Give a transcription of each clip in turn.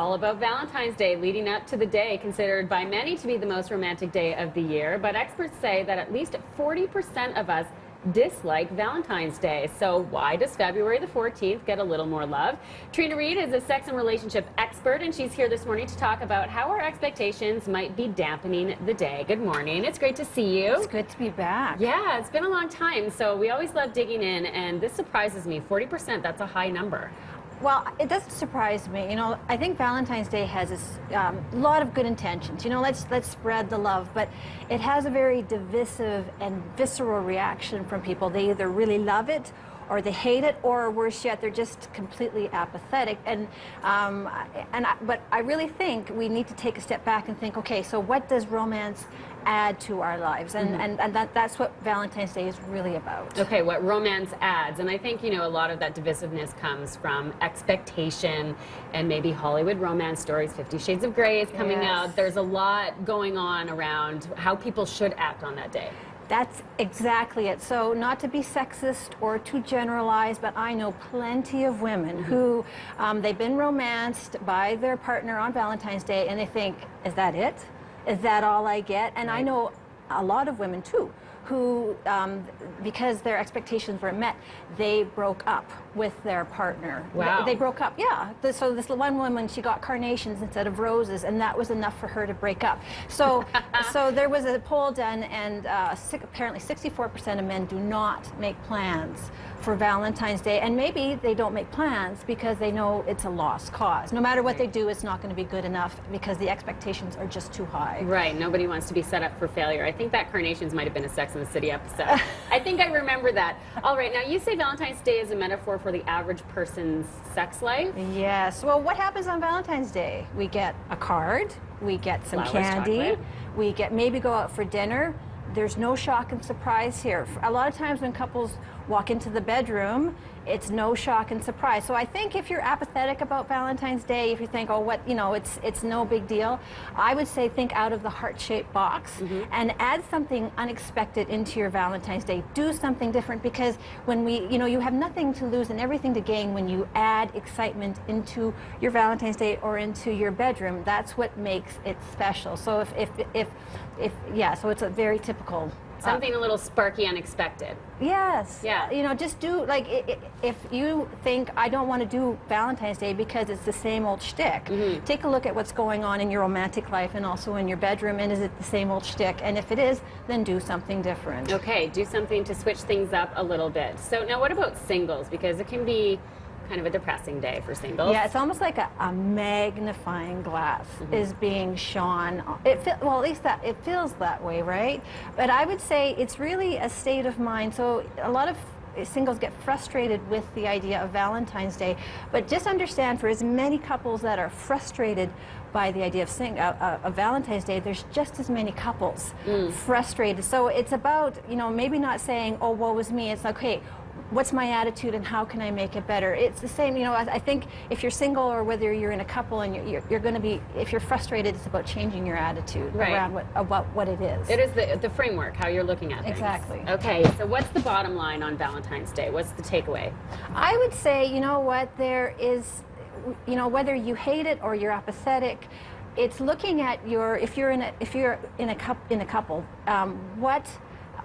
All about Valentine's Day, leading up to the day considered by many to be the most romantic day of the year. But experts say that at least 40% of us dislike Valentine's Day. So why does February the 14th get a little more love? Trina Read is a sex and relationship expert, and she's here this morning to talk about how our expectations might be dampening the day. Good morning. It's great to see you. It's good to be back. Yeah, it's been a long time, so we always love digging in, and this surprises me. 40%, that's a high number. Well, it doesn't surprise me. You know, I think Valentine's Day has a lot of good intentions. You know, let's spread the love, but it has a very divisive and visceral reaction from people. They either really love it, or they hate it, or worse yet, they're just completely apathetic. But I really think we need to take a step back and think, okay, so what does romance add to our lives? And that's what Valentine's Day is really about. Okay, what romance adds. And I think, you know, a lot of that divisiveness comes from expectation and maybe Hollywood romance stories. 50 Shades of Grey is coming out. There's a lot going on around how people should act on that day. That's exactly it. So not to be sexist or too generalized, but I know plenty of women who they've been romanced by their partner on Valentine's Day and they think, is that it? Is that all I get? And I know a lot of women too who, because their expectations were met, they broke up with their partner. Wow. They broke up, yeah. So this one woman, she got carnations instead of roses, and that was enough for her to break up. So, so there was a poll done, and apparently 64% of men do not make plans for Valentine's Day, and maybe they don't make plans because they know it's a lost cause. No matter what they do, it's not going to be good enough because the expectations are just too high. Right, nobody wants to be set up for failure. I think that carnations might have been a Sex and the City episode. I think I remember that. All right, now you say Valentine's Day is a metaphor for the average person's sex life? Yes. Well, what happens on Valentine's Day? We get a card, we get some Flowers, candy, chocolate. we get maybe go out for dinner. There's no shock and surprise here. A lot of times when couples walk into the bedroom, it's no shock and surprise. So I think if you're apathetic about Valentine's Day, if you think, oh, what, you know, it's no big deal, I would say think out of the heart-shaped box and add something unexpected into your Valentine's Day. Do something different, because when you have nothing to lose and everything to gain when you add excitement into your Valentine's Day or into your bedroom. That's what makes it special. So so it's a very typical. Something a little sparky, unexpected. Yes. Yeah. You know, just do, like, if you think, I don't want to do Valentine's Day because it's the same old shtick, take a look at what's going on in your romantic life and also in your bedroom, and is it the same old shtick? And if it is, then do something different. Okay, do something to switch things up a little bit. So now what about singles? Because it can be kind of a depressing day for singles. Yeah, it's almost like a magnifying glass is being shone. Well, at least it feels that way, right? But I would say it's really a state of mind. So a lot of singles get frustrated with the idea of Valentine's Day, but just understand, for as many couples that are frustrated by the idea of Valentine's Day, there's just as many couples frustrated. So it's about, you know, maybe not saying, oh, woe is me. It's like, okay, what's my attitude and how can I make it better? It's the same, you know, I think if you're single or whether you're in a couple and you're going to be, if you're frustrated, it's about changing your attitude around about what it is. It is the framework, how you're looking at things. Exactly. Okay, so what's the bottom line on Valentine's Day? What's the takeaway? I would say, you know what, there is, you know, whether you hate it or you're apathetic, it's looking at if you're in a couple, what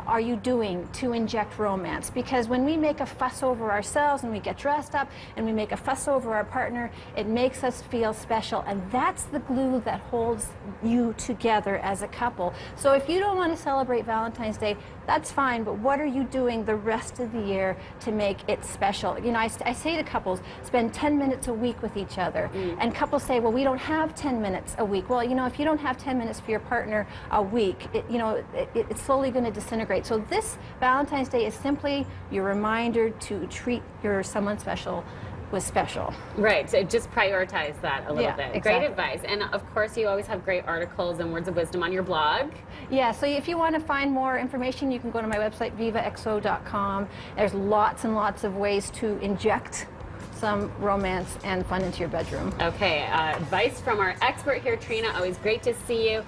are you doing to inject romance? Because when we make a fuss over ourselves and we get dressed up and we make a fuss over our partner, it makes us feel special, and that's the glue that holds you together as a couple. So if you don't want to celebrate Valentine's Day, that's fine, but what are you doing the rest of the year to make it special? You know, I say to couples, spend 10 minutes a week with each other. And couples say, well, we don't have 10 minutes a week. Well, you know, if you don't have 10 minutes for your partner a week, it's slowly going to disintegrate. So this Valentine's Day is simply your reminder to treat your someone special with special. Right, so just prioritize that a little bit. Exactly. Great advice. And of course, you always have great articles and words of wisdom on your blog. Yeah, so if you want to find more information, you can go to my website, vivaxo.com. There's lots and lots of ways to inject some romance and fun into your bedroom. Okay, advice from our expert here, Trina. Always great to see you.